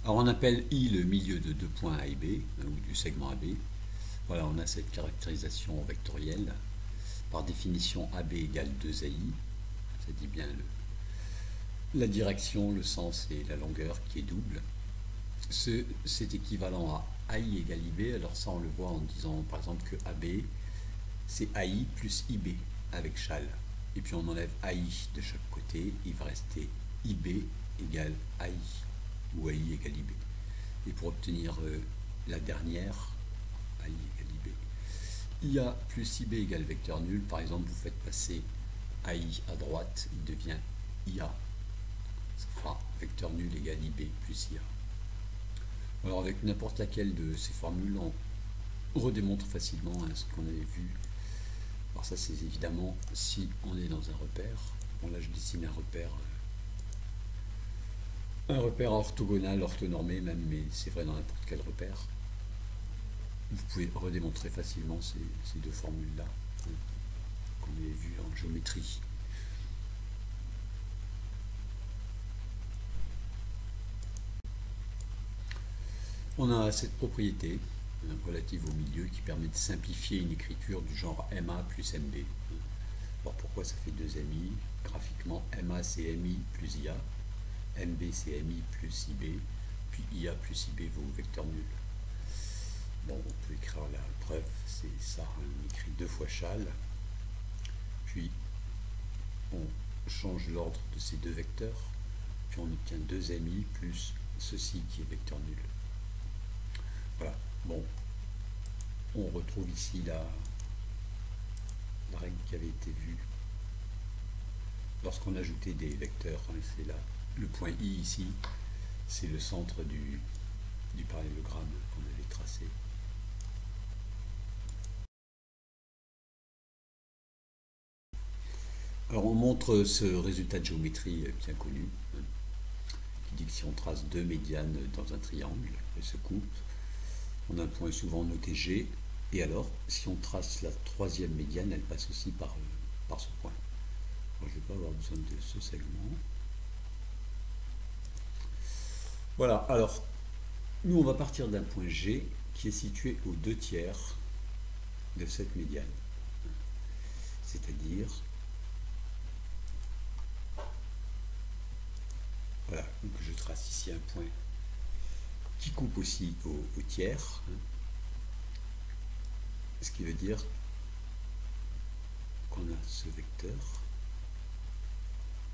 Alors on appelle I le milieu de deux points A et B, ou du segment AB. Voilà, on a cette caractérisation vectorielle. Par définition, AB égale 2AI. Ça dit bien la direction, le sens et la longueur qui est double. C'est équivalent à AI égale IB. Alors ça, on le voit en disant par exemple que AB, c'est AI plus IB avec châle. Et puis on enlève AI de chaque côté. Il va rester IB égale AI, ou AI égale IB. Et pour obtenir la dernière, AI égale IB, IA plus IB égale vecteur nul. Par exemple, vous faites passer AI à droite, il devient IA. Ça fera vecteur nul égale IB plus IA. Alors avec n'importe laquelle de ces formules, on redémontre facilement ce qu'on avait vu. Alors ça, c'est évidemment si on est dans un repère. Bon, là je dessine un repère orthogonal, orthonormé même, mais c'est vrai dans n'importe quel repère. Vous pouvez redémontrer facilement ces deux formules-là, qu'on avait vues en géométrie. On a cette propriété relative au milieu qui permet de simplifier une écriture du genre MA plus MB. Alors pourquoi ça fait deux MI? Graphiquement, MA c'est MI plus IA, MB c'est MI plus IB, puis IA plus IB vaut vecteur nul. Bon, on peut écrire la preuve, c'est ça, on écrit deux fois châle, puis on change l'ordre de ces deux vecteurs, puis on obtient 2MI plus ceci qui est vecteur nul. Voilà, bon, on retrouve ici la règle qui avait été vue lorsqu'on ajoutait des vecteurs. C'est là, le point I ici, c'est le centre du parallélogramme qu'on avait tracé. Alors on montre ce résultat de géométrie bien connu, qui dit que si on trace deux médianes dans un triangle, elles se coupent, on a un point souvent noté G, et alors si on trace la troisième médiane, elle passe aussi par ce point. Alors, je ne vais pas avoir besoin de ce segment. Voilà, alors nous on va partir d'un point G qui est situé aux 2/3 de cette médiane, c'est-à-dire voilà, donc je trace ici un point qui coupe aussi au tiers, ce qui veut dire qu'on a ce vecteur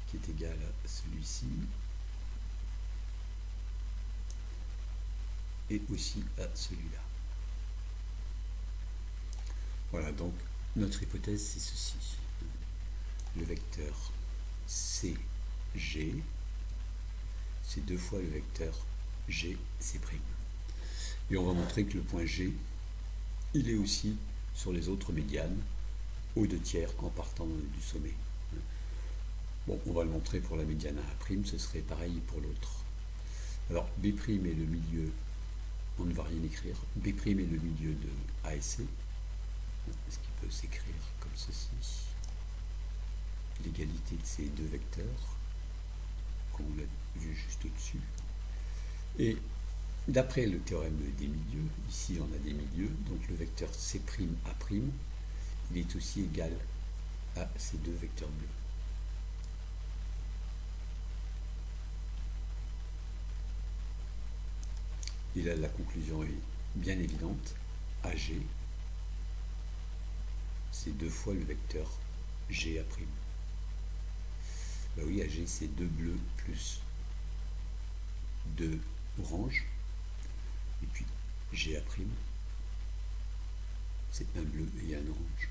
qui est égal à celui-ci et aussi à celui-là. Voilà, donc notre hypothèse c'est ceci. Le vecteur CG, c'est deux fois le vecteur GC'. Et on va montrer que le point G, il est aussi sur les autres médianes aux 2/3 en partant du sommet. Bon, on va le montrer pour la médiane A', ce serait pareil pour l'autre. Alors B' est le milieu, on ne va rien écrire, B' est le milieu de A et C, ce qui peut s'écrire comme ceci, l'égalité de ces deux vecteurs, comme on l'a vu juste au-dessus. Et d'après le théorème des milieux, ici on a des milieux, donc le vecteur C'A', il est aussi égal à ces deux vecteurs bleus. Et là, la conclusion est bien évidente. AG, c'est deux fois le vecteur GA'. Ben oui, AG, c'est 2 bleus plus 2 oranges. Et puis GA', c'est un bleu et un orange.